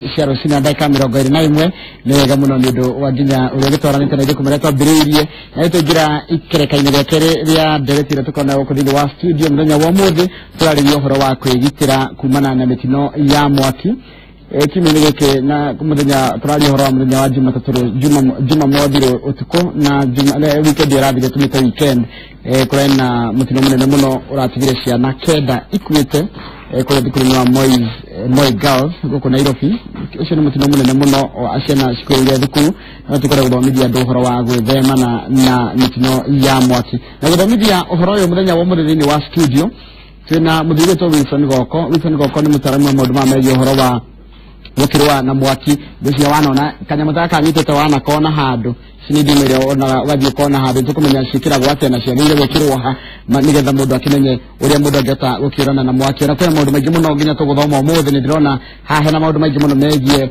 Sharo sina ndaka mirongo iri na imwe nega muno ni ndu waginya uria gitwaranite na gikumira twambiriirie na tugira ikerekaine rya kere rya director tukona ukudini wa studio muthenya wa muthi turariria uhoro wa kwigitira kumana na mitino ya mwaki kimene gike na muthenya turariria uhoro wa muthenya wa juma mothiro utuko na weekend irathire tumite weekend kurena mutino munene muno uratigire ciana kenda ikuite kule thukuru wa Moi Girls guko Nairobi ucio ni mutino munene muno aciana cikwire thukuru na tukore guthomithia andu uhoro wa gwithema na mitino ya mwaki na guthomithia uhoro uyu muthenya wa muthini wa studio twina muthiri to Wilson Goko ni mutaramu wa maundu ma megie uhoro wa gukirwa na mwaki ndio wanona kanyamutaka kanyitete wana kona handu sinidimire ona wathie kona handu tukumenya cikira gwate na cianire gukirwa ha nigetha mundu akimenye uria mundu angeta gukirana na mwaki na kwa maundu maingi muno nginya tuguthoma umuthi ni ndirona hahe na maundu maingi muno megie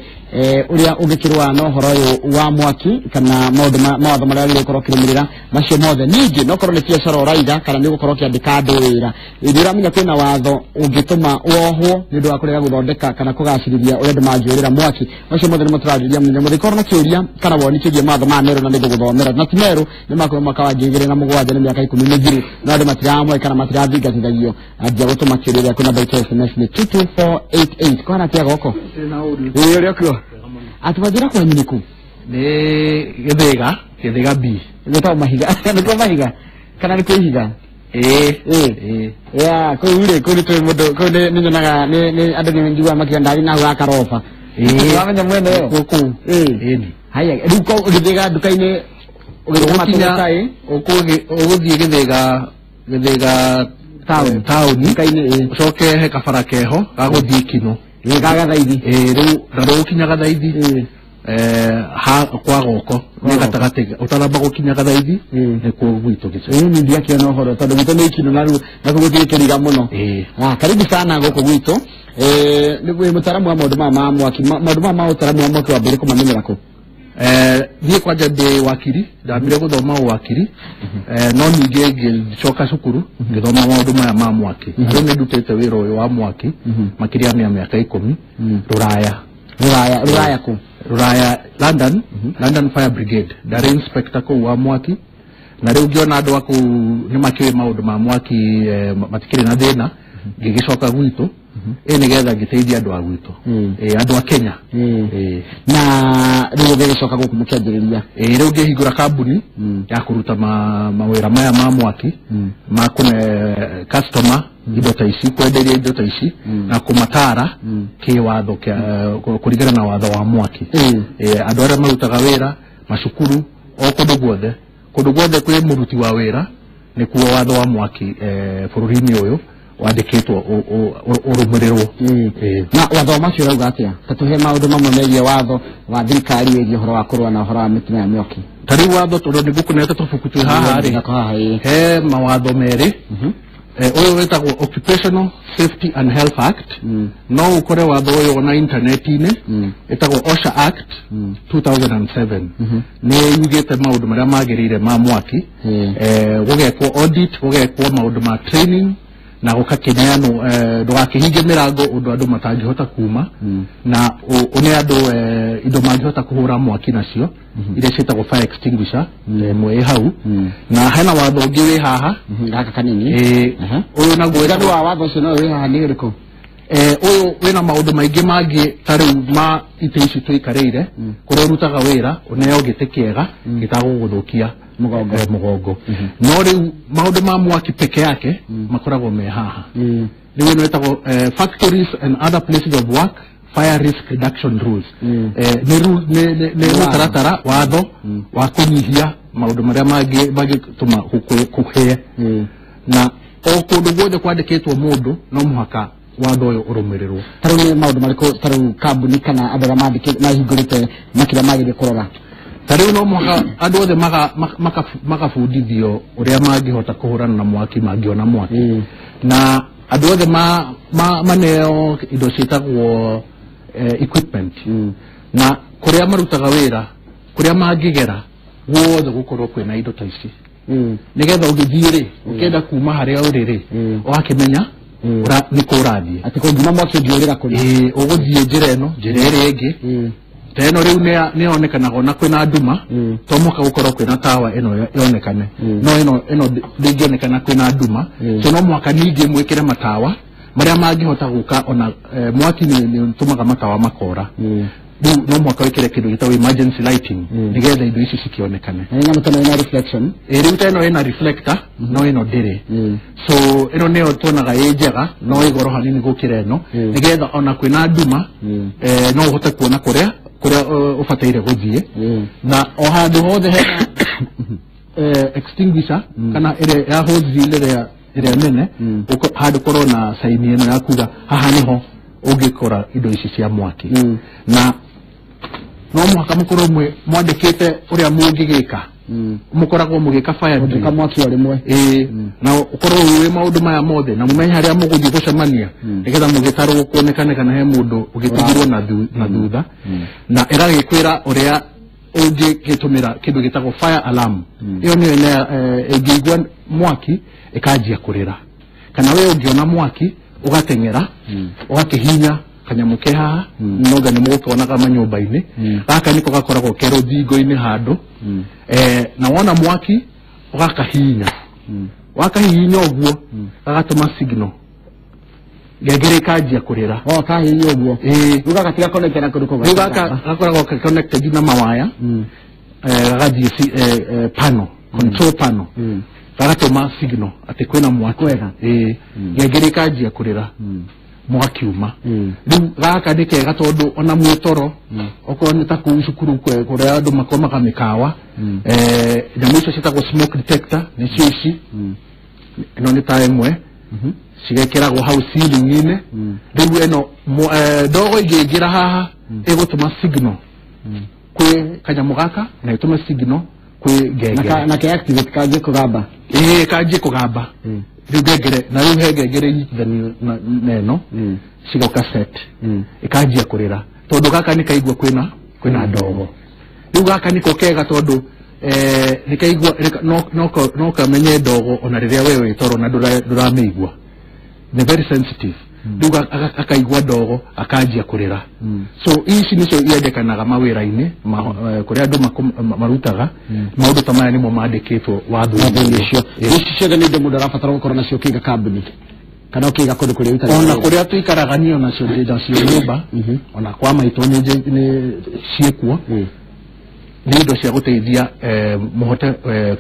uria ungikirwa no horo uyu wa mwaki kana maundu mawatho maria rikorwo kirumirira macio mothe ningi no korwo ni biacara uraida kana ni gukorwo kiandika andu wira ndira menya kwina watho ungituma wohwo ni ndu akurega guthondeka kana kugacirithia uria ndumajurira mwaki macio mothe ni muturariria munya muthikoro na kiuria kana woni kigie matho ma mero na ni guthomera na timero ni makwa makawangigire na mugwanja ni miaka 10 migiru na andu matiramwe kana matirathingathithagio ajia gutuma kiuria kuna baita SMS ni 22488 kwana tia goko uria kio atubajira kwa nyiniku ni githega B ngota mahiga ngota mahiga kana ni kuhiga ya ko ure ko ni mudo ko ni nyonaga ni andu ni njua makiandari na wa karofa wamenya mwene kuku ni haya ruko githega dukaine ugikinya uguthie githega town dukaine ucoke he kabara keho gaguthie kino gaga thaithi riu ukinya gathaithi ha kwa goko ni gatagate utaramba gukinya gathaithi ni ku gwitu gice ni ndia kiona horo tondu gitu ni kino naru na kuguthie kiriga muno karibu sana goko gwitu ni mutaramu wa maundu ma mwaki maundu ma utaramu wa mwaki wa mbere kumamenyera ku ni kwaja de wakiri ndambire guthoma wakiri no ninge ngicoka cukuru ngithoma maundu maya ma mwaki ni ndutete wira uyu wa mwaki makiria miaka 10 ruraya ku Ruraya London Fire Brigade ndari inspector ko wa mwaki na riu ngiona andu aku ni makiwe maundu ma mwaki matikire na thina ngigicoka gwitu nigetha ngiteithia andu a gwitu andu a Kenya na riu ngigicoka guku mukianjiriria riu ngihingura kambuni ya kuruta mawira maya ma mwaki ma kune customer indo ta ici kwenderia indo ta ici na kumatara kiwatho kurigana na watho wa mwaki andu aria marutaga wira macukuru o kundu guothe kwi muruti wa wira ni kuo watho wa mwaki bururi-ini uyu wandikitwo urumirirwo na watho macio rauga atia tatuhe maundu mamwe megie watho wa thirikari wigie uhoro wa kurwa na uhoro wa mitino ya mioki tari watho tondu nigukunete tubuku twi haha ri he mawatho meri uyu wetagwo Occupational Safety and Health Act no ukore watho uyu na internet-ini etagwo OSHA Act 2007 ni yugite maundu maria magirire ma mwaki gugekwo audit gugekwo maundu ma training na gukakineano ndugakihinge mirango undu andu matangihota kuma na une andu indo mangihota kuhura mwaki nacio ire citagwo fire extinguisher mwe hau na hena watho ungi wi haha gaka kanini uyu na gwira wa watho ucio no wi haha ni riko uyu wina maundu maingi mangi tariu ma ite ici twikareire kuria rutaga wira uneo gite kiega gitaguguthukia mugongo no riu maundu ma mwaki peke yake makoragwo me haha riu no etagwo factories and other places of work fire risk reduction rules ni mutaratara watho wa kunyihia maundu maria mangi tuma kuhie na o kundu guothe kwandikitwo mundu no muhaka watho uyu urumirirwo taru ni maundu mariko taru kambuni kana andu aria mandikite mahingurite makiria magire kurora tariu no muhaka andu othe magabundithio uria mangihota kuhurana na mwaki mangiona mwaki na andu othe maneo indo citagwo equipment na kuria marutaga wira kuria mangigera guothe gukorwo kwina indo ta ici nigetha ugithie ri ukenda kuma haria uriri wakimenya ura niko urathie ati ko ngima mwaki ngiorira kuri uguthie njira eno njira iri ingi teno riu ne onekanaga na kwina nduma tomoka gukorwo kwina tawa eno yonekane no eno ndingionekana kwina nduma so no mwaka ningi mwikire matawa maria mangihota guka ona mwaki ni tumaga matawa makora no mwaka wikire kindu gitawo emergency lighting nigetha indo ici cikionekane ina mutano ina reflection riu teno ina reflector no ino ndiri so ino neo tuonaga njega no igoro hanini gukira eno nigetha ona kwina nduma no uhote kuona kuria ufataire guthie na o handu hothe hena extinguisher kana ire ya hose ire nene handu korwo na saini eno ya kuga haha niho ungikora indo ici cia mwaki na no mwaka mukorwo mwandikite uria mungigika mukoragwo mugika fire drill mwaki ori mwe na ukorwo wi maundu maya mothe na mumenye haria muguthie gucemania nigetha mugitarwo kuonekane kana he mundu ugitigirwo na thutha na iragikwira uria ungigitumira kindu gitagwo fire alarm iyo niyo ingigwa mwaki ikanjia kurira kana we ungiona mwaki ugatengera ugakihinya kanyamuke haha noga ni mugukonaga manyumba-ini gaka niko gakoragwo kero thingo-ini handu na wona mwaki ugakahinya wakahinya uguo gagatuma signal ngengere kanjia kurira kahinya uguo ruga gatiga connect na kundu ruga gakoragwo connected na mawaya gagathie panel control panel gagatuma signal ati kwina mwaki ngengere kanjia kurira mwakiuma riu gaka ndikega tondu ona mwitoro okorwo ta ku cukuru kuria andu makomaga mikawa nyamu icio cietagwo smoke detector nicio ici ino ni ta imwe cigekiragwo hau ceiling-ini riu eno ndogo ingiingira haha igutuma signal kwi kanyamu gaka na itume signal kwi ngengere na ke activate kanjie kugamba kanjie kugamba riu ngengere na riu he ngengere nyitithani neno cigoka set ikanjia kurira tondu gaka nikaigua kwina ndogo riu gaka niko kega tondu nikaigua no kamenye ndogo ona riria wewe itoro na ndurameigua ni very sensitive riu akaigua ndogo akanjia kurira so ici nicio iendekanaga mawira-ini kuria andu marutaga maundu ta maya nimo mandikitwo watho-ini icio ici ciothe ni indo mundu arabatara gukorwo nacio kiga kambuni kana ukiga kundu kuria utari ona kuria tuikaraga nio nacio nacio nyumba ona kwa maitu ni ciekuo ni indo cia guteithia muhote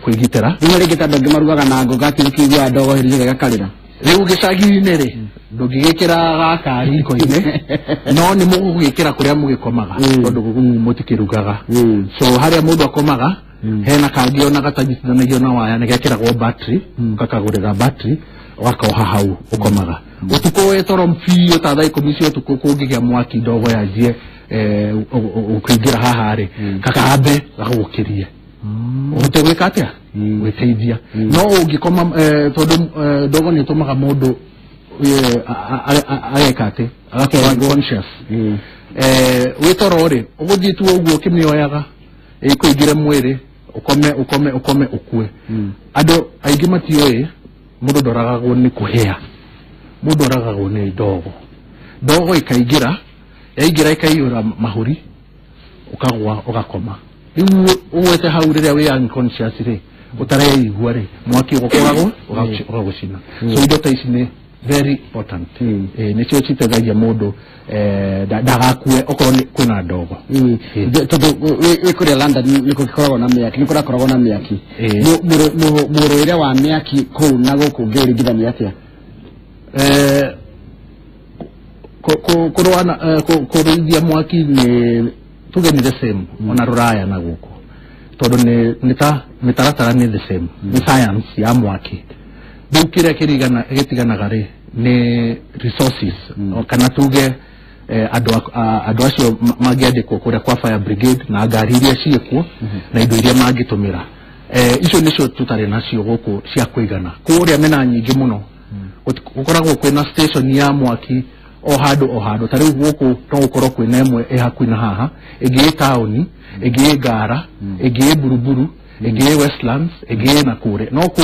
kwigitira ni ringi ta ndongi marugaga na ngoga kigwa ndogo hirije gakarira riu gicagi-ini ri ndungigikira gaka riko-ini no ni mugugikira kuria mugikomaga tondu mutikirugaga so haria mundu akomaga hena kangi ona gatanyitithanagio na waya nigekiragwo battery kakagurira battery wakaoha hau ukomaga utuko wetoro mpio ta thaa 10 cia utuko kungigia mwaki ndogo yanjie ukiingira haha ri kakambe gagukirie uhote gwika atia gwiteithia no ungikoma tondu ndogo ni tumaga mundu ageka ati agakorwo conscious witoro ri uguthie tu uguo kimioyaga ikuingire mwiri ukome ukue andu aingi matioi mundu ndoragagwo ni kuhia mundu oragagwo ni ndogo ikaingira yaingira ikaiyura mahuri ukagwa ugakoma riu uwete hau riria wi unconscious ri utareigua ri mwaki ugokoragwo ugagucina so indo ta ici ni very important nicio citeithagia mundu ndagakue okorwo kwina ndogo tondu wi kuria London niko gikoragwo na miaki niko rakoragwo na miaki muruire wa miaki kuu na guku ngiringithania atia kurithia mwaki ni tuge ni the same ona ruraya na guku tondu ni ta mitaratara ni the same ni science ya mwaki riu kiria gitiganaga ri ni resources kana tuge andu acio mangiandikwo kuria kwa fire brigade na ngari iria ciekuo na indo iria mangitumira icio nicio tutari nacio guku cia kuigana kuria mena nyingi muno gukoragwo kwina station ya mwaki o handu tari guku no gukorwo kwina imwe hakuina haha ingi tauni ingi ngara ingi buruburu ege Westlands ege Nakuru no ku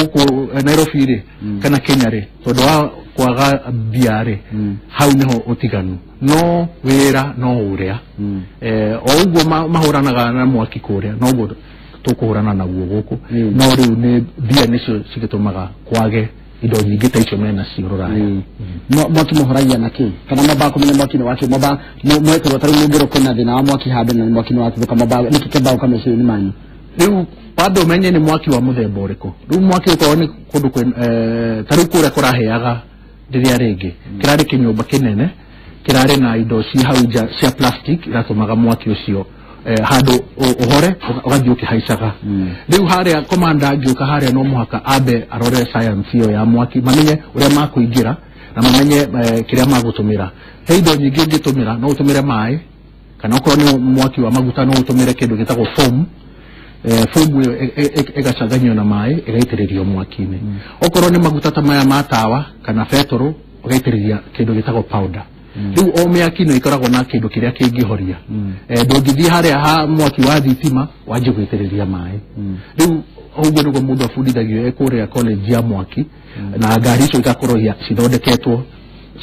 Nairobi ri kana Kenya ri tondu wa kwaga biare hau niho utiganu no wira no uria ougo mahuranaga na mwaki kuria no go tukuhurana naguo guku no riu ni bia nicio cigitumaga kwage indo nyingi ta icio mena ciurura mwaki muhoragia naki kana maba kumenya mwaki ni wake maba mwekero taru mugiro kuna thina wa mwaki habe na mwaki ni watuka maba nikikeba ukameshe ni manyu riu bado menye ni mwaki wa muthemba uriko riu mwaki uko ni kundu taru kura kuraheaga riria ringi kirari kinyumba kinene kirari na indo ci hau nja cia plastic iratumaga mwaki ucio hado ohore ugathio kihaicaga riu haria komanda ngioka haria no muhaka abe arore science yo ya mwaki mamenye uria makuingira na mamenye kiria magutumira heido nyingi ngitumira no utumire mai kana ukorwo ni mwaki wa maguta no utumire kindu gitagwo foam foam egacanganywo na mai egaitiririo mwaki-ini okorwo ni maguta ta maya matawa kana petrol ugaitiriria kindu gitagwo powder riu o miaki no ikoragwo na kindu kiria kingihoria ndungithii haria ha mwaki wa thitima wanje gwitiriria mai riu uguo niguo mundu abundithagio ekuria college ya mwaki na ngari icio igakorwo cithondeketwo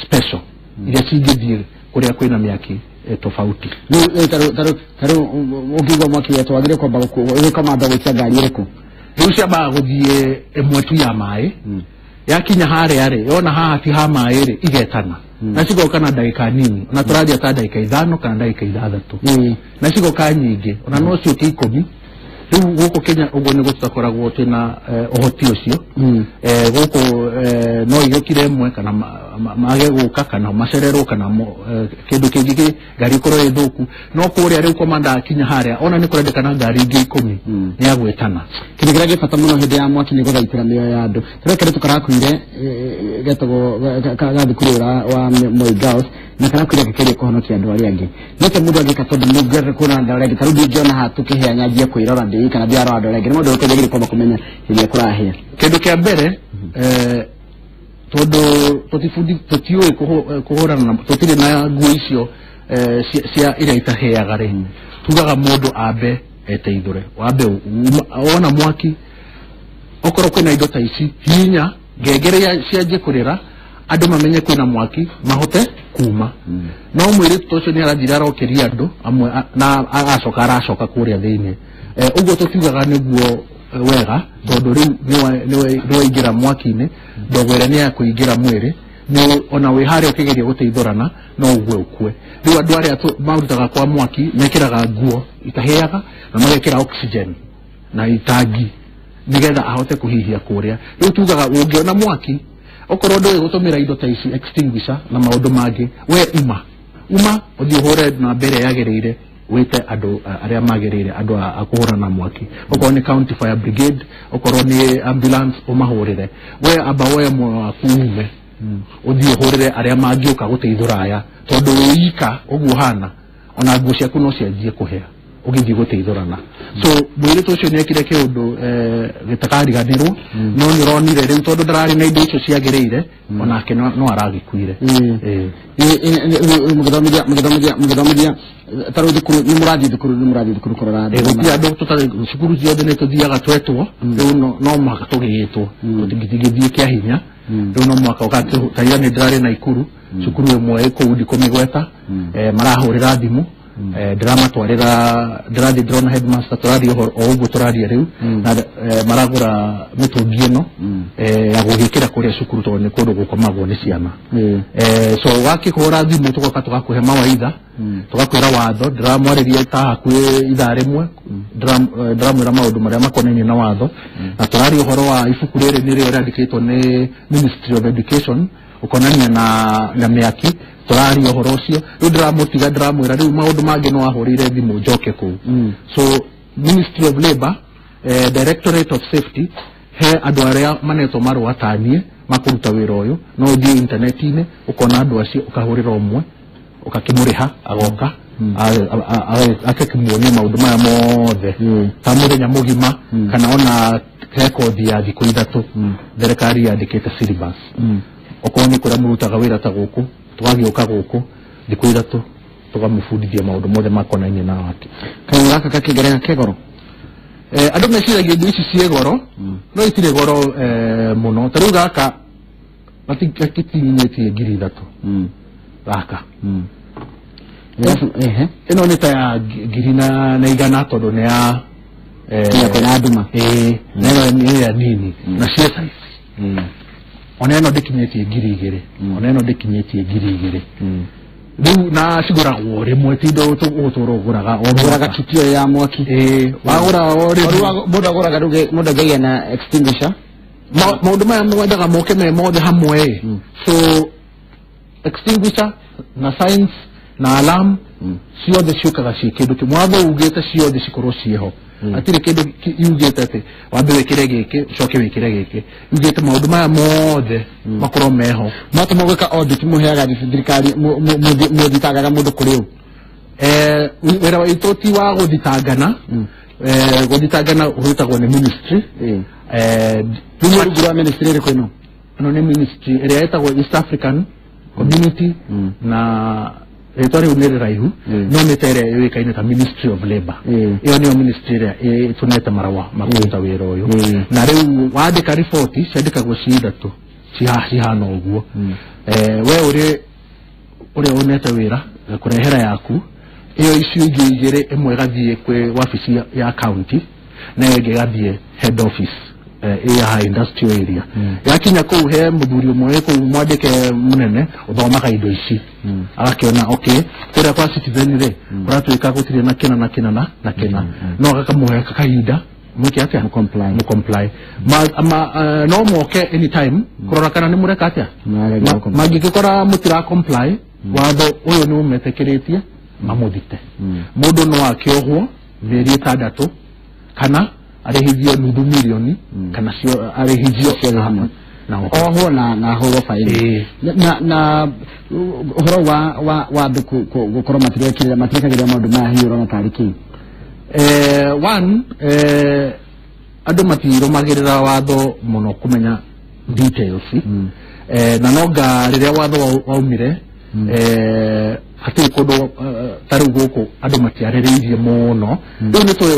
special iria cingithii kuria kwina miaki tofauti taru ukigo mwaki wetu wagire kwamba kama ndo gwitia ngari iriku riu ciambaga guthie imwe tu ya mai yakinya haria ri yona haha ti ha mai ri igetana na cigoka na ndagika nini na turadia ta ndagika 5 kana ndagika 6 na cigoka nyingi ona no cio ti 10 riu guku Kenya uguo ni gutakoragwo twina uhoti ucio guku no igukire imwe kana mage guka kana macererwo kana kindu kingi ngari korwo ithuku no kuria riu komanda akinya haria ona ni kurendekana ngari ingi 10 ni agwetana kindu kiria gifata muno hindi ya mwaki ni guthaitira mioyo ya andu turekere tukarakuire getogo gathukuru wa Moi Girls na karakuire gikerie kuhonokia andu aria angi nite mundu agika tondu mugere kuna andu aria angi tarudi jona hatukiheanyagia kwirora ndi kana biara andu aria angi mundu ukegire kwamba kumenya hiria kurahia kindu kia mbere tondu tutiui kuhurana na tutire na nguo icio cia iria itaheaga ri tugaga mundu ambe eteithure wambe wona mwaki okorwo kwina indo ta ici hinya ngengere cianjie kurira andu mamenye kwina mwaki mahote kuma no mwiri tucio ni arathira arokeria andu amwe na aracoka kuria thiini uguo tutigaga niguo wega tondu riu ni ingira mwaki-ini ndogwere ni ya kuingira mwiri ni ona wi haria ukigeria guteithorana no ugwe ukue riu andu aria marutaga kwa mwaki mekiraga nguo itaheaga na magekira oxygen na itangi nigetha ahote kuhihia kuria riu tugaga ungiona mwaki okorwo ndu gutumira indo ta ici extinguisher na maundu mangi we uma uthii hore na mbere yagereire wite andu aria magereire andu akuhura na mwaki okorwo ni county fire brigade okorwo ni ambulance umahurire we aba we mwakuume uthii hurire aria mangiuka guteithura aya tondu wika uguo hana ona nguo ciaku no cianjie kuhea ugithi guteithurana so mwiri tucio ni ekire kiundu gitakariganirwo no ni ronire riu tondu ndarari na indo icio ciagereire onake no aragikuire mugithomithia taru thukuru ni murathi thukuru kurora gutia andu tutari cukuru ciothe ni tuthiaga twetwo riu no mwaka tugigitwo tutingithithie kia hinya riu no mwaka ukataia ni ndirari na ikuru cukuru imwe iku ndikumigweta marahurira thimu drama twarira ndirathi drone headmaster turathi o uguo turathi riu na maragura mitungi ino ya gugikira kuria cukuru tondu ni kundu gukomagwo ni ciana so wakihura thimu tugoka tugakuhe mawaitha tugakwira watho ndiramwariria ta hakuhi ithaa rimwe ndiramwira maundu maria makonainie na watho na turari uhoro wa ibuku riri ni rio riandikitwo ni Ministry of Education ukonania na miaki turari uhoro ucio riu ndiramutiga ndiramwira riu maundu mangi no ahurire thimu njoke ku so Ministry of Labour Directorate of Safety he andu aria manetwo marwatanie makuruta wira uyu no thii internet-ini ukona andu acio ukahurira umwe ukakimuriha agoka akakimuonia maundu maya mothe ta muthenya mugima kana ona record ya thiku 3 thirikari yandikite syllabus okorwo ni kuria murutaga wira ta guku tugagioka guku thiku 3 tugamufundithia maundu mothe makonainie na wake kana gaka kakigerera kegoro Andũ meciragia indo ici cie goro no itire goro muno tarĩu gaka matikinyĩtie 3,000 gaka ĩno nĩ ta ya 1,100 tondũ nĩ ya kuna nduma neno ni ya nini na cia size ona ĩno ndĩkinyĩtie 2,000 ona ĩno ndĩkinyĩtie 2,000 rĩu na cigũragwo rĩmwe ti indo ũgũraga kitio ya mwaki wagũra mũndũ agũraga mũndũ angĩgĩa na extinguisher maũndũ maya mwendaga moke me mothe hamwe so extinguisher na science na alarm ciothe ciũkaga ciĩ kĩndũ kĩmwe watho ugĩte ciothe cikorwo ciĩho atire kĩndũ yugĩte atĩ wambe wĩkĩre gĩkĩ ucoke wĩkĩre gĩkĩ yugĩte maũndũ maya mothe makorwo meho matũma gwĩka audit mũheaga thirikari mũthitagaga mũndũ kũrĩ ũ wĩra witũ ti wa gũthitangana gũthitangana ũrutagwo nĩ ministry rungu rwa ministry ĩrĩkũ ĩno nĩ ministry ĩrĩa ĩtagwo East African Community na rĩtwa rĩu nĩ rĩraihu no nĩ ta ĩrĩa yũĩkaine ta Ministry of Labour ĩyo nĩyo ministry ĩrĩa ĩtũnete marũa ma kũruta wĩra ũyũ na rĩu wandĩka riboti ciandĩkagwo ithatũ cihana ũguo we ũrĩa ũnete wĩra kũrehera yaku ĩyo icio ingĩ igĩrĩ ĩmwe gathiĩ kwĩ wabici ya county na ĩngĩ gathiĩ head office ya industrial area yakinya kũu he mũthuri ũmwe kũu mwandĩke mũnene ũthomaga indo ici agakĩona okay kũrĩa kwa citizen rĩ kũratuĩka gũtirĩ na kĩna na kĩna na kĩna no gakamũhe kahinda mwĩke atĩa mu comply no moke anytime kũrora kana nĩ mũreka atĩa mangĩgĩkora mũtira comply watho ũyũ nĩ ũmetĩkĩrĩtie mamũthite mũndũ no akĩohwo mĩeri 6 kana arehithio $500,000 kana cio arehithio cia hamwe na oho na horo faini na horo wa gũkorwo matirĩkagĩrĩra maũndũ maya hiũ na tariki one andũ matirũmagĩrĩra watho mũno kũmenya details na noga rĩrĩa watho waumire hatirĩ kũndũ tarĩu gũkũ andũ matiarĩrĩirie mũno rĩu nĩ tũĩ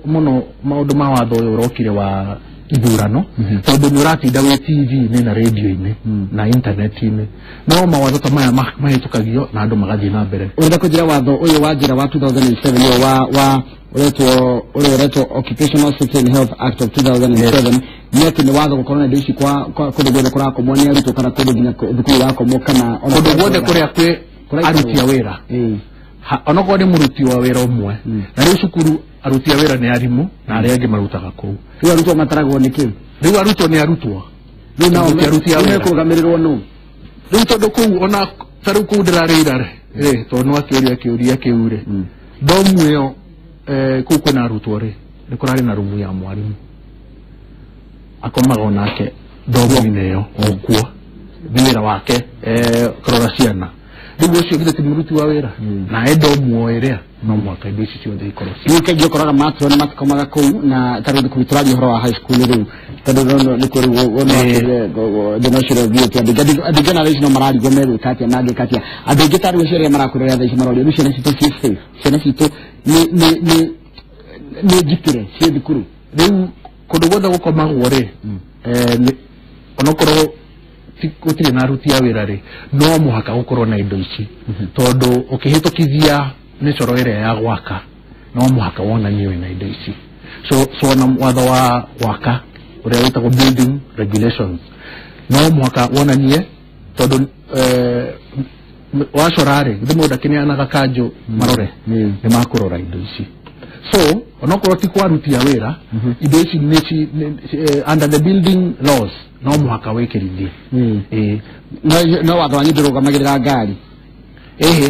mũno maũndũ ma watho ũyũ ũrokire wa ithurano tondũ nĩ ũratinda wĩ TV-inĩ na radio-inĩ na internet-inĩ no mawatho ta maya mahĩtũkagio na andũ magathiĩ na mbere ũrenda kũnjĩra watho ũyũ wa njĩra wa 2007 ũretwo Occupational Safety and Health Act of 2007 nĩ atĩ nĩ watho gũkorwo na indo ici kũndũ guothe kũrakomwo nĩ arutwo kana kũndũ nginya thukuru irakomwo kana kũndũ guothe kũrĩa kwĩ aruti a wĩra onokorwo nĩ mũruti wa wĩra ũmwe na rĩu cukuru aruti a wĩra nĩ arimũ na arĩa angĩ marutaga kũu rĩu arutwo mataragwo nĩ kĩĩ rĩu arutwo nĩ arutwo rĩu nao mekũrũgamĩrĩrwo nũ rĩu tondũ kũu ona tarĩu kũu ndĩrarĩra tondũ no akĩũria kĩu rĩ ndomu ĩyo kũu kwĩna arutwo rĩ nĩ kũrarĩ na rumu ya mwarimũ akomaga onake ndomu-inĩ ĩyo okuo nĩ wĩra wake kũrora ciana rĩu ũcio githĩ ti mũruti wa wĩra na ndomu ĩrĩa no mwaka indo ici ciothe ikorwo rĩu kaingĩ ũkoraga matro nĩ matikomaga kũu na tarĩu thukuru tũrathiĩ ũhoro wa high school rĩu tondũ nĩ kũrĩ thĩna ũcio thiĩte andũ generation no mararigwo megwĩka atĩa na angĩka atĩa andũ aingĩ tarĩu acio arĩa marakũrera thaa ici maroria rĩu ciana citũ ciĩ safe ciana citũ nĩ ngitĩre ciĩ thukuru rĩu kũndũ guothe gũkomagwo rĩ onokorwo gũtirĩ na aruti a wĩra rĩ no mũhaka gũkorwo na indo ici tondũ ũkĩhĩtũkithia mĩcoro ĩrĩa ya gwaka no mũhaka wonanie wĩna indo ici so na watho wa gwaka ũrĩa wĩtagwo building regulations no mũhaka wonanie tondũ wacora rĩ githĩ mũndũ akĩneanaga kanjũ marore nĩ makũrora indo ici so onokorwo ti kwa aruti a wĩra indo ici under the building laws no mũhaka wĩkĩrithie no watho wanyu ndũrũgamagĩrĩra ngari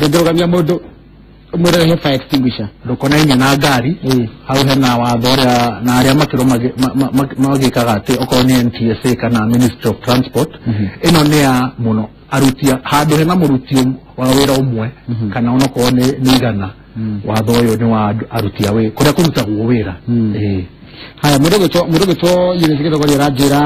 ndũrũgamia mũndũ mũrehe fire extinguisher ndũkonainie na ngari hau hena watho ũrĩa na arĩa magĩkaga atĩ okorwo nĩ NTSA kana Ministry of Transport ĩno nĩ ya mũno arutia handũ hena mũruti wa wĩra ũmwe kana onokorwo nĩ igana watho ũyũ nĩ wa aruti a wĩra kũrĩa kũrutagwo wĩra haya mũndũ gĩtwo yunĩcigĩtwo gũrĩra njĩra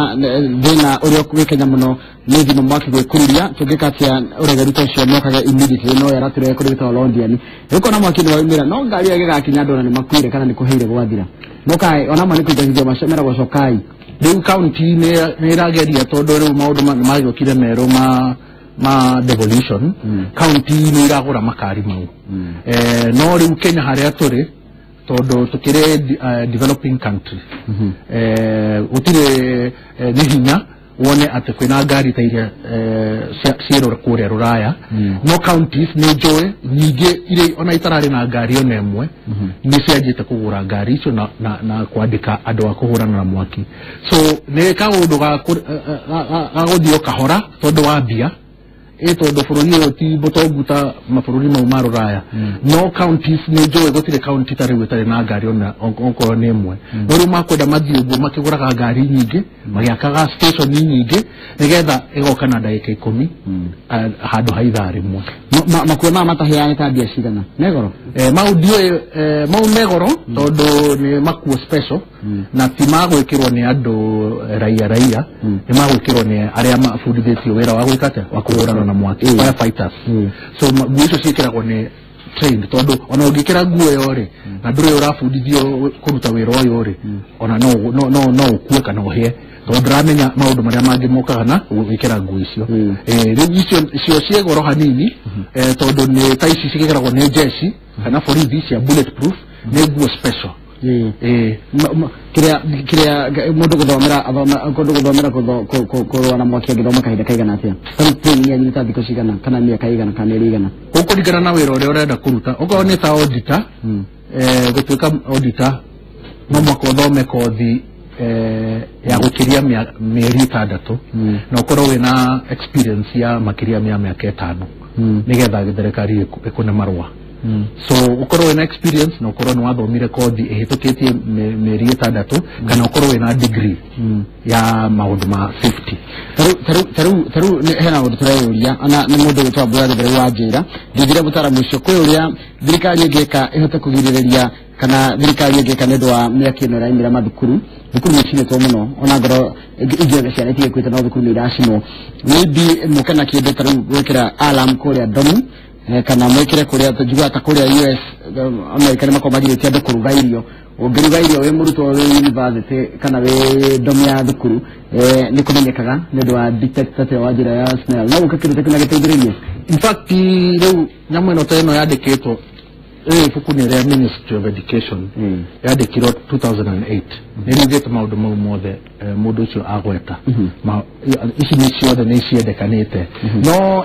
thĩna ũrĩa wĩ Kenya mũno nĩ thimũ mwaki gwĩkururia tũngĩka atĩa ũregeri ta ũcio mokage immediately no yaratũrehe kũrĩ gĩtagwo Londiani rĩu kona mwaki nĩ waumĩra no ngari ĩyo ĩgĩgakinya andũ na nĩ makuire kana nĩ kũhĩire gwathira Nokai ona mani kuja masomera gocokai riu county ne irageria tondu riu maundu magokire mero ma devolution county ni iragura makari mau no riu Kenya haria turi tondu tukire developing country utire ni hinya wone ate kwina ngari tairia ciero kuria ruraya no counties ni joy nyingi ire ona itarari na ngari ona emwe ni cianjite kugura ngari icio na kwandika andu a kuhurana na mwaki so ne kaundu ga guthio kahora tondu wa mbia tondu bururi uyu ti butonguta mabũrũri mau ma ruraya no counties ni joy gutire county tari wetare na ngari ona onko ni emwe no riu makwenda mathio guo makiguraga ngari nyingi magiakaga station nyingi nigetha igoka na ndagika 10 handu ha ithaa rimwe makuo mataheane ta mbia cigana negoro mau negoro tondu ni makuo special na ti magwikirwo ni andu raia ni magwikirwo ni aria mabundithitio wira wa gwikate wa kuhurana na mwaki firefighters so nguo icio ciikiragwo ni trained tondu ona ungikira nguo yo ri na nduri urabundithio kuruta wira uyu ri ona no ukue kana uhie tondu ramenya maundu maria mangi mokaga na gwikira nguo icio riu icio ciegoro hanini tondu ni taici cikiragwo ni jeshi kana borithi cia bulletproof ni nguo special kiria mundu guthomera kurwana mwaki githoma kahinda kaigana atia training yanyu ta thikũ cigana kana miaka igana kana mĩeri igana ukuringana na wira uria urenda kuruta ukorwo ni ta auditor gutuika auditor no mwaka uthome kothi ya gukiria mĩeri 6 na ukorwo wina experience ya makiria miaka 5 nigetha thirikari ikune marua so ukorwo wina experience na ukorwo ni wathomire kothi ihitukitie mĩeri 6 kana ukorwo wina degree ya maundu ma safety taru hena undu tureyuria ana ni mundu gutwa mbura thibere wa njira ndigire mutara mucio kwi uria thirikari ingeka ihote kugiririria kana thirikari ingeka ni ndu wa miaka ino raimira mathukuru thukuru ni cinetwo muno ona ngoro igio ciana itige kwita no thukuru ni iracinwo maybe mukana kindu taru gwikira alarm kuria domu kana mwikire kuria tujuga ta kuria US America ni makomagiritie andu kuruga irio ungiruga irio we murutwo we university kana we domia thukuru ni kumenyekaga ni ndu wa detector wa njira ya smell no ukakirute kana giteithiririe in fact riu nyamu ino teno yandikitwo ibuku ni ria Ministry of Education yandikirwo 2008 nirugite maundu mau mothe mundu ucio agweta ici ni ciothe ni ciendekanite no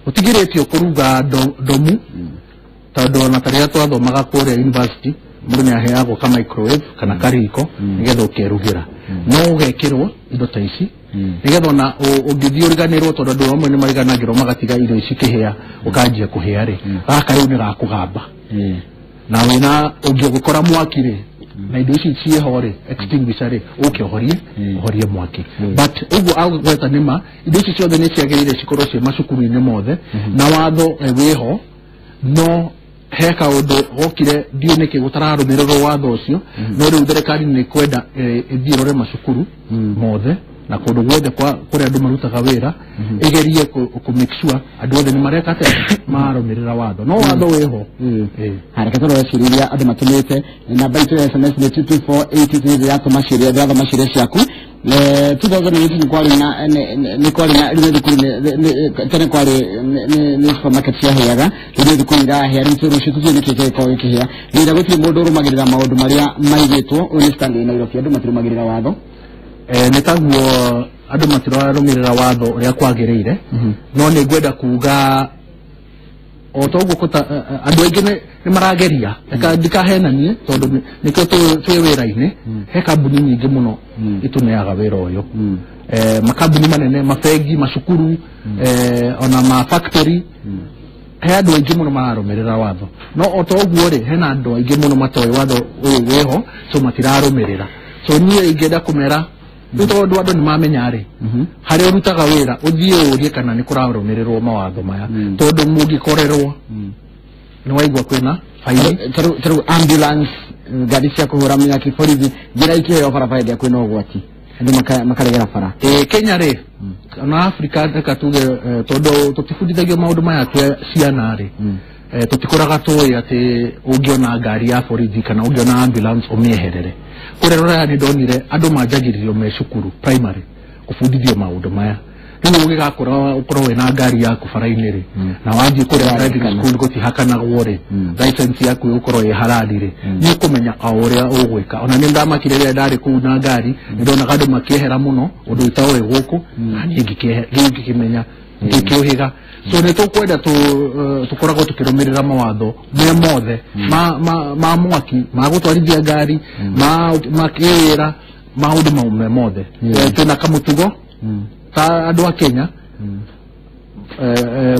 utigiretio kuruga domu tondu na taria twathomaga kuria university mundu ni aheagwo ka microwave kana kariko nigetha ukerugira no ugekirwo indo ta ici nigetha na ungithio uriganirwo tondu andu amwe ni mariganagirwo magatiga indo ici kihia ukanjia kuhia ri gaka riu ni gakugamba na wina ungigukora mwaki ri na indo ici cieho ri extinguisher ri uhorie mwaki but uguo agweta nima indo ici ciothe ni ciagirire cikorwo cie macukuru-ini mothe na watho wiho no heka undu gokire dio niki gutararumirwo watho ucio no riu thirikari ni kwenda ithiorore macukuru mothe na kundu guothe kuri andu marutaga wira igerie ku make sure andu othe ni mareka marumirira watho no watho wiho haraka toro ciria andu matumite namba itu ya SMS ni 22480 ya tumashiria ya tumashiria ciaku 2018 kwari na rimwe thukuru tene kwari ni supermarket cia heaga rimwe thukuru irahea riu turucio tuthini kigeko ikihia ngira gutiri mundu urumagirira maundu maria maigitwo uni standing Nairobi andu matirumagirira watho nitaguo andu matirarumirira watho uria kwagiriire no ni ngwenda kuga otoguo kuta andu aingi ni marageria ndikahenanie tondu nikio twi wira-ini he kambuni nyingi muno ituneaga wira uyu makambuni manene mafegi macukuru ona ma factory he andu aingi muno mararumirira watho no otoguo ri hena andu aingi muno matoi watho uyu wiho so matirarumirira so nie ingenda kumera tondu andu ni mamenya ri hari urutaga wira uthie urie kana ni kurarumirirwo mawatho maya tondu mungikorerwo ni waigwa kwina faini taru ambulance gari cia kuhura myaki borithi njira ikiheo barabara kwina ugwati andu makaregera bara Kenya ri na Africa reka tuge tondu tutifundithagio maundu maya twe ciana ri tutikoraga tuwe ati ungiona ngari ya borithi kana ungiona ambulance umieherere kure rora ni donire andu manjagiririo me cukuru primary kufundithio maundu maya riu ugigakora ukoro wena ngari yaku faraini ri na wanji kure driving school gutihakana gwore license yaku ukoro ye halali ri ni kumenya auria ugwika ona ni ndamakire ndari ku na ngari ndona kandu makiehera muno undu itawe guku ni ngikimenya ngikiohiga so ne tukwenda tukoragwo tukirumirira mawatho me mothe ma mwaki ma gutwarithia ngari ma kira maundu maume mothe tuna kamutugo ta andu a Kenya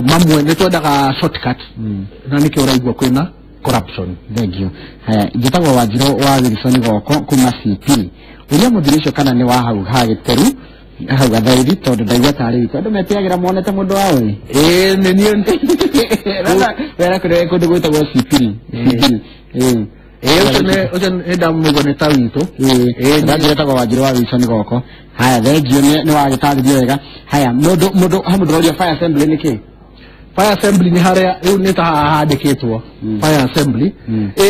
mamwe ne twendaga shortcut na nikio raigwa kwina corruption. Thank you. Haya gitagwo Wanjiro wa Wilson goko kuma CP uria muthirisho kana ni wa hau ha giteru hau gathairi tondu ndaiga tari wiko andu metiagira monete mundu wawe ni niyo wera kure kundu gwitagwo CP ojan eda mugone tawito ndagire tagwo Wanjiro wa Wilson goko. Haya thegio ni wa gitagithio wega. Haya mundu hamuroria fire assembly niki fire assembly ni haria ni ta handikitwo fire assembly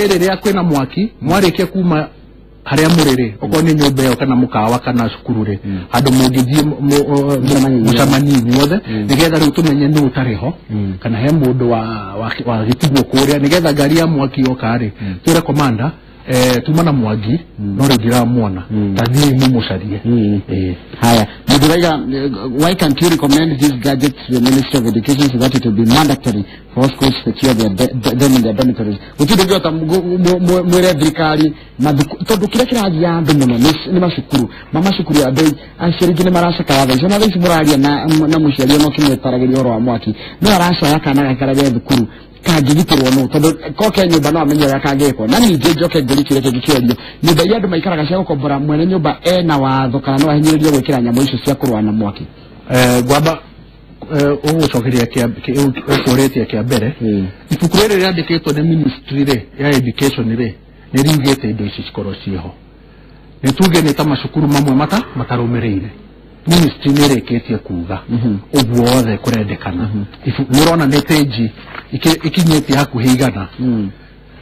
riria kwina mwaki mwarikia kuma haria murire okoni nyumba yo kana mukawa kana cukuru ri andu mungithie musamani wothe nigetha riu tumenye ni utariho kana he mundu wa gitigo kuria nigetha ngari ya mwaki yokari tira commander tumana mwagi no regira muona tathi ni mucarie haya muduraiga why can't you recommend these gadgets to the Ministry of Education so that it will be mandatory for schools to secure them in their dormitories utidogota mwere thirikari tondu kira kiragia andu muno ni macukuru mamacukuru ya bei acirigine maracaka watho icio na thaici muraria na muciari no kimwetaragiria oro wa mwaki no aracaya kana gakaragia thukuru kagigitirwo no tondu koke nyumba no amenye ya kageko na ninge njoke ngurikire kigikierio nyumba ya andu maikaraga cia gukombora mwene nyumba na watho kana no ahinyiririe gwikira nyamo icio cia kurwa na mwaki gwamba ugucokeria ukuretia kia mbere ibuku riri riandikitwo ni ministry ri ya education ri ni rigite indo ici cikorwo ciho ni tuge ni ta macukuru mamwe matarumirire ministry ni rikitie kuga uguo wothe kurendekana murona ni page ikinyete hakuhi igana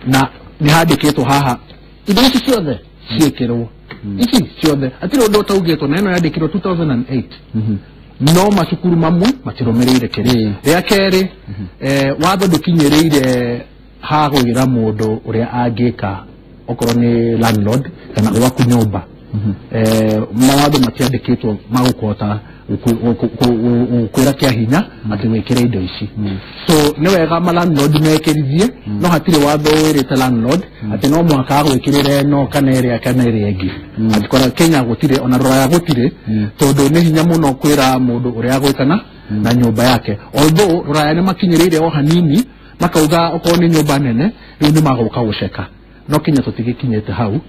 na ni handikitwo haha indo ici ciothe ciekirwo ici ciothe atiri undu utaugitwo na ino yandikirwo 2008 no macukuru mamwe matirumirire kiri ria keri watho ndukinyireire ha gugira mundu uria angika okoro ni landlord kana gwaku nyumba mawatho matiandikitwo magukota kwira kia hinya ati wekire indo ici so ni wega landlord mekirithie no hatire watho wirite landlord ati no mwaka gwikirire no kana iri engi ati kora Kenya gutire ona Ruraya gutire tondu ni hinya muno kwira mundu uria gwikana na nyumba yake although Ruraya ni makinyirire o hanini makauga okoni nyumba nene riu ni maguka guceka no Kenya tutigikinyete hau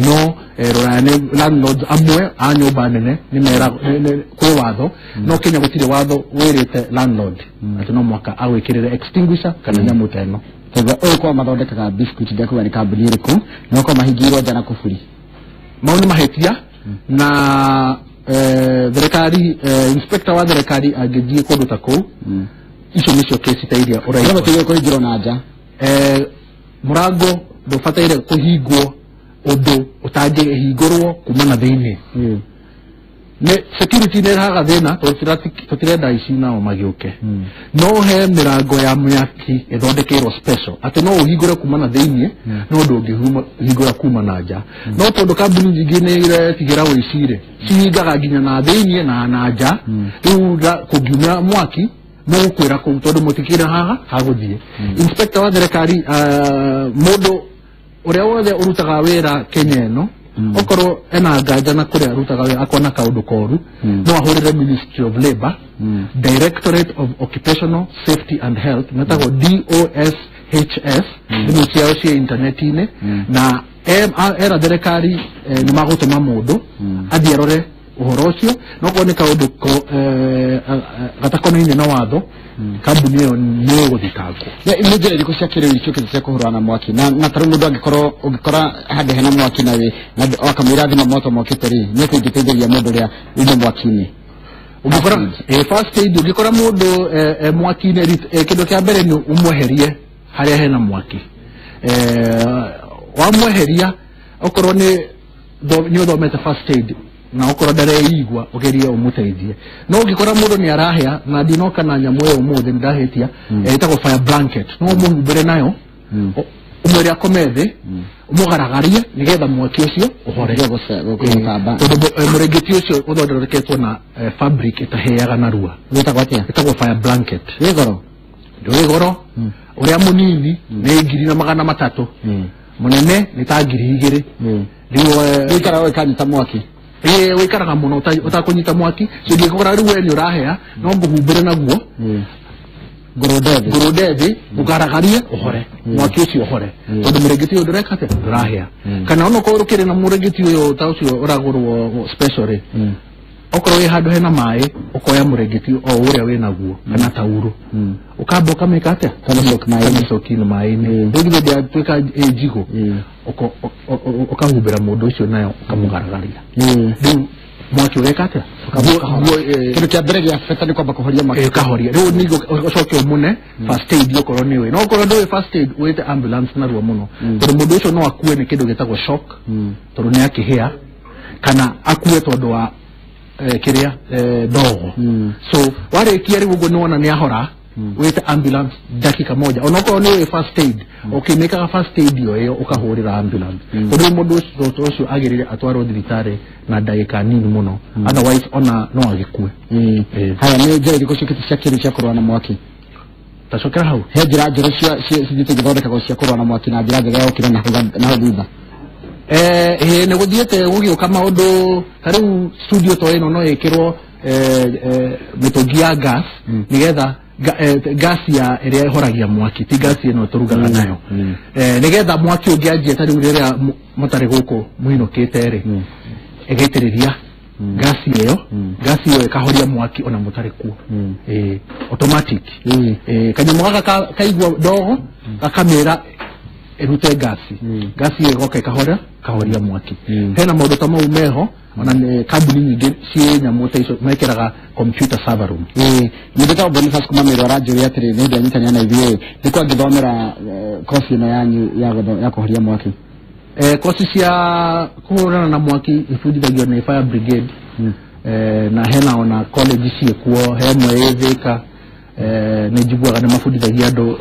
no Ruraya ni landlord amwe a nyumba nene ni mera kwi watho no Kenya gutire watho wirite landlord ati no mwaka awikirire extinguisher kana nyamu teno tega kwa mathondekaga biscuit ndekuwa ni kambuni iriku no kwa mahingirwo jana kufuri mauni mahetia na thirikari inspector wa thirikari agithie kundu ta kou icio nicio kesi ta iria uraiga batige kuhingirwo na nja murango ndufataire kuhingwo undu utangihingurwo kuma na thiini ne security ne haga thina tutirenda ici nao magiuke no he mirango ya myaki ithondekirwo special ati no uhingure kuma na thiini no ndungihingura kuma na nja no tondu kambuni nyingi ni iretigira wicire cihingaga nginya na thiini na nja riu kungiumia mwaki no kwira ku tondu mutikira haha haguthie inspector wa thirikari mundu uria wothe urutaga wira Kenya eno okoro ena nganja na kuria urutaga wira akona kaundu koru no ahurire Ministry of Labour Directorate of Occupational Safety and Health metago DOSHS ni ciao cia internetine na era thirikari ni magutuma mundu athierore uhoro ucio no kuone kaundu ko gatakona na watho kambuni yo ni guthitangwo ni njira iriku cia kiriu icio cia kuhurana na mwaki na taru mundu angikora hande hena mwaki nawe na akamira thima moto mokite ri ni kuingiteithia mundu ria ine mwaki-ini ugikora first aid ugikora mundu mwaki ne kindu kia mbere ni umweherie haria hena mwaki wa mweheria okorwo ni thomete first aid na okorwo ndareigwa ugerie umuteithie no ugikora mundu ni arahia na ndinoka na nyamu yo umuthe ndahetia itagwo fire blanket no umuhumbire nayo umwere akomethe umugaragarie nigetha mwaki ucio uhorere gutamba murengeti ucio uthondereketwo na fabric itaheaga narua witagwo atia itagwo fire blanket wigoro uria munini ni 2,300 munene ni ta 2,000 riwo wikara wikanyita mwaki wikaraga muno utakunyita mwaki so ngikora riwe ni urahea no nguhumbire naguo Gurudevi ugaragarie uhore mwaki ucio uhore tondu murengeti uyu ndurekate urahea kana ono ko rukire na murengeti uyu ta ucio uragurwo specially okorwo wi handu hena mai ukoya murengeti o uria wi naguo kana tauru ukamba ukameka atia kana sokini mai ni ndigire dia twika jigo ukahumbira mundu ucio nayo ukamugaragaria mwaki wekate kindu kia mbere gia bata ni kwamba kuhoria mwaki kahoria riu nigo ucoke umune first aid okorwo ni we no okorwo ndui first aid wite ambulance na ruo muno tondu mundu ucio no akue ni kindu gitagwo shock tondu ni akihia kana akue tondu wa kiria ndogo so warekia riu uguo niwona ni ahora wite ambulance dakika moja onoko ni first aid ukimeka first aid yo ukahurira ambulance tondu mundu ucio agirire atwarwo thibitari na dakika nini muno otherwise ona no agikue haya ni njira iriko cikiti cia kiri cia kurwa na mwaki tacokera hau he njira cia cithite githondeka cia kurwa na mwaki na njira njega ya ukira na thutha ni guthiete gugioka maundu tariu studio to ino no ikirwo mitungi ya gas nigetha gas ya iria ihoragia mwaki ti gas ino turugaga nayo nigetha mwaki ungianjia tariu riria mutari guku muinukite ri egitiriria gas iyo ikahoria mwaki ona mutari kuo automatic kanyamu gaka kaigwa ndogo gakamira erute gas iyo goka ikahoria mwaki hena maundu ta mau meho ona kabuni nyingi cie nyamu ta ico mekeraga computer server room nindika Boniface kumamira radio atiri ndio nyitanya na ivie ndikwa ngithomera course ino yanyu ya kuhoria mwaki kosi cia kuhurana na mwaki ifundithagio ni fire brigade na hena ona college ciekuo hemwe ethika nijiguaga ni mafundithagia andu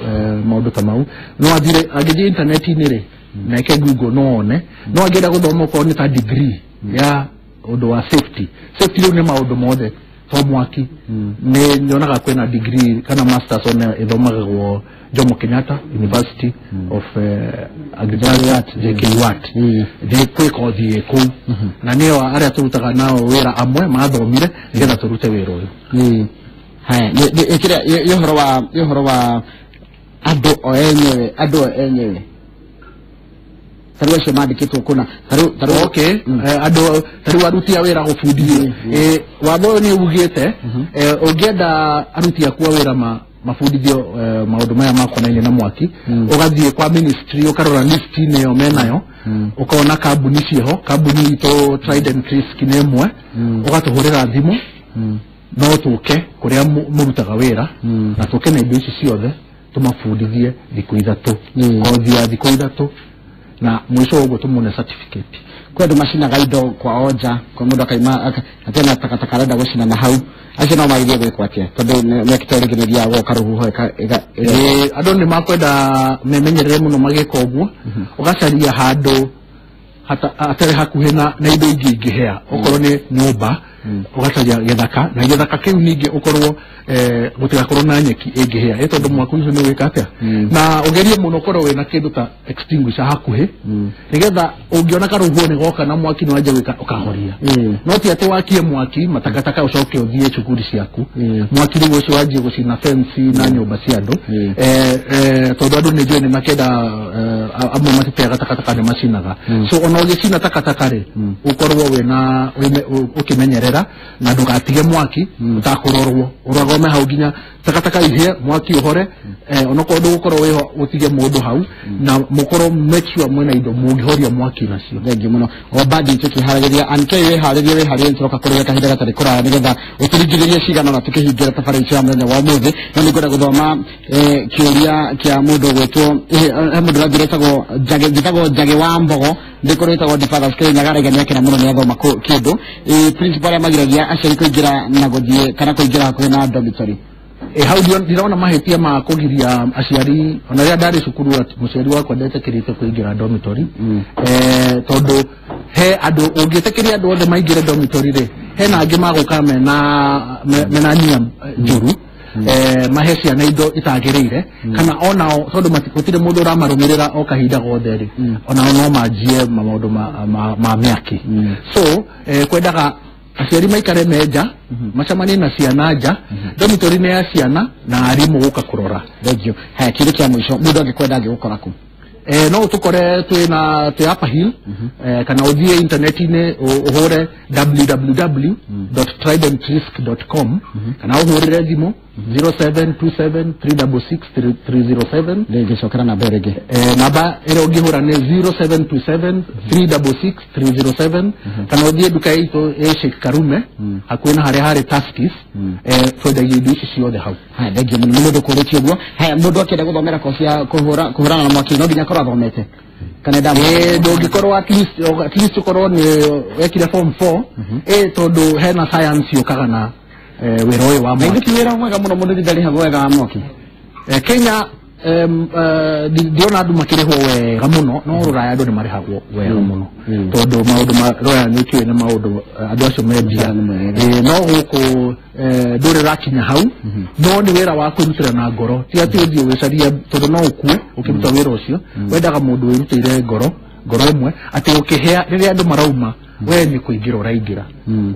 maundu ta mau no athire agithie internet-ini ri na eke Google no one no agenda guthoma ko ni ta degree ya undu wa safety riu ni maundu mothe to mwaki ni nyonaga kwena degree kana masters ona ithomagwo Jomo Kenyatta University of Agriculture JKUAT de kwikothi eku na niyo aria turutaga nao wira amwe mathomire ngetha turute wira uyu haya ikira yohoro wa ando enyewe taru cio mandikitwo kuna taru okay taru aruti awira gufundithie watho ni ugite ungienda aruti akwa wira mafundithio maundu maya makonaine na mwaki ugathie kwa ministry ukarora list neyo menayo ukaona kambuni cieho kambuni to Trident Risk nemwe ugatuhurira thimu no tuke kuria murutaga wira na tuke na indo ici ciothe tumafundithie thiku ithatu kothi ya thiku ithatu na mwisho ugo tumune certificate kwedu mashina gaido kwa oja kwa mundu akaima atena takataka rada gucina na hau acio no magithie gwikwa atia tondu mekitoregereria wo karuhuho andu ni makwenda memenyerere muno magika uguo ugacaria handu atari hakuhe na indo ingi ingihea okorwo ni nyumba ugacaria githaka na githaka kiu ningi ukorwo gutigakorwo na nyeki ingihea tondu mwaku ucio ni wika atia na ugerie muno korwo wina kindu ta extinguisher hakuhe nigetha ungiona karuhuo ni goka na mwaki ni wanja wika ukahoria no ti ati wakie mwaki matakataka ucoke uthie cukuri ciaku mwaki ni ucio wanjie gucina fence na nyumba cia andu tondu andu ni njoi makenda amwe matiteaga takataka ni macinaga so ona ugicina takataka ri ukorwo wina ukimenyerera na ndugatige mwaki utakurorwo uragome hau ginya takataka ihe mwaki uhore onoko ndu gukoro weho utige mundu hau na mukoro make sure mwena indo mungihoria mwaki nacio thengi muno obadi tukiharagiria anke we hariria nturoka kurega kahinda gatari kurara nigetha utirigiririe cigana na tukihingira tafari cia muthenya wa muthi na ningwenda guthoma kiuria kia mundu gwetwo mundu rathiretagwo jage wa mbogo ndikuritagwo Difathers Kenya garigania kina muno ni athoma kindu principal amagiragia aciari kuingira na guthie kana kuingira hakuhi na dormitory hau ndiraona mahetia ma kugiria aciari ona ria ndari cukuru ati muciari wakwa ndetekirite kuingira dormitory tondu he andu ungitekiria andu othe maingire dormitory ri hena angi maguka mena nia njuru mahe ciana indo itagirire kana onao tondu matikutire mundu uramarumирira o kahinda gothe ri onao no manjie maundu ma miaki so kwendaga aciari maikare meja macamanie na ciana nja dormitory ne ya ciana na arimu guka kurora thegio ha kiri kia mwisho mundu angikwenda angigukora ku no tukore twina Upper Hill kana uthie internetine uhure www.tridentrisk.com kana uhurire thimu 0727366307 lege sokara na berege namba ere ungihura ni 0727366307 kana uthie duka ito Sheikh Karume hakuina hari Taskis twendagia indo ici ciothe hau ha thegio mundu kuritie guo ha mundu akenda guthomera kosi ya kuhurana na mwaki no nginya korwo thomete Canada ndungikorwo at least ukorwo ni wekire form 4 tondu hena science yokaga na wira uyu wa mwaki wira mwega muno mundu ndari hagwega wa mwaki Kenya ndiona andu makirihwo wega muno no ruraya andu ni marihagwo wega muno tondu maundu ma roya ni kiwe ni maundu andu acio mendia no guku nduri rakinya hau no ni wira wa kurutira na ngoro ti ati uthie wicaria tondu no ukue ukiruta wira ucio wendaga mundu wirutire ngoro imwe ati ukihea riria andu marauma we ni kuingira uraingira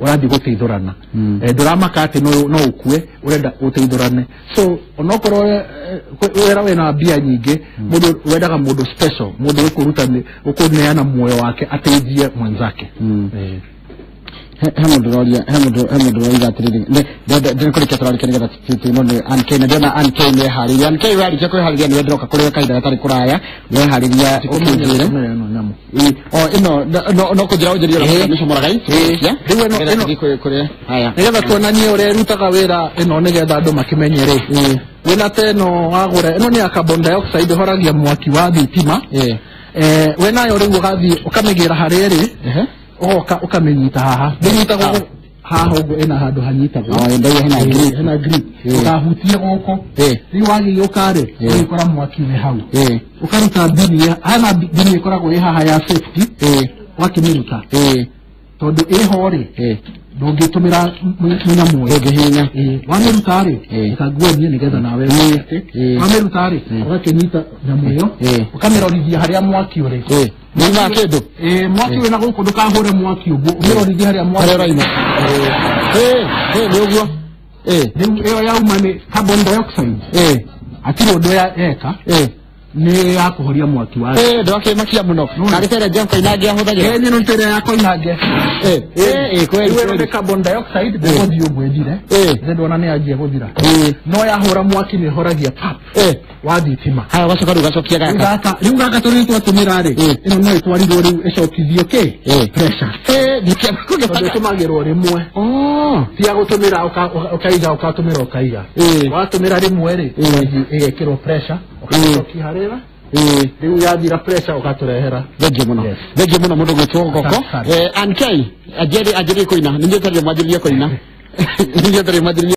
urathi guteithurana nduramaka ati no ukue urenda uteithurane so onokorwo wera wena mbia nyingi mundu wendaga mundu special mundu ukuneana muoyo wake ateithie mwanzake Hamudu rolia atiriri ne kurike turari kenega timo ne anke ne dona anke ne hari anke wari je ko hari ne droka kure kaida gatari kuraya ne hari ya okujire no kujira ujiri ra misho moragai ya diwe no kure haya nega tona ni ore rutaga wira ino nigetha andu makimenyere wina teno wagure ino ni carbon dioxide horagia mwaki wa thitima wena yo riu gathi ukamigira hariri ukamenyita haha ndanyita go haha ugo ena handu hanyitagwo ndai hena grip ukahutie goko riu wagi yokare ukora mwaki ne hau ukaruta bini hana bini ikoragwo haha ya safety wakimiruta tondu ihori ndungitumira munyamu ngihinya wamiruta ri ukaguonie nigetha nawe wamiruta ri ugakenyita nyamu iyo ukamirorithia haria mwaki uri Nina kedo mwaki wena guko ndukahure mwaki ugo umirorithia haria mwaki raino ni uguo riu iyo yauma ni carbon dioxide atiri undu eka ni ya kuhoria mwaki wa ndoke makia muno karitera jamko inage ahuthagira ni no tere yako inage kweli ni carbon dioxide ndego thio gwethire ndona ni anjie guthira no ya hora mwaki ni horagia pap wa thitima haya wacoka rugacokia gaka riu gaka turitwa tumira ri ino no itwarirwo riu icokithio ke pressure dikia kuge tumagirwo rimwe tia gutumira ukaiga ukatumira ukaiga watumira rimwe ri igekirwo pressure ukacokia harira riu yathira pressure ukaturehera thegio muno mundu gwitwo goko anke ajeri kuina ningetari mwajirie kuina ningetari mwajirie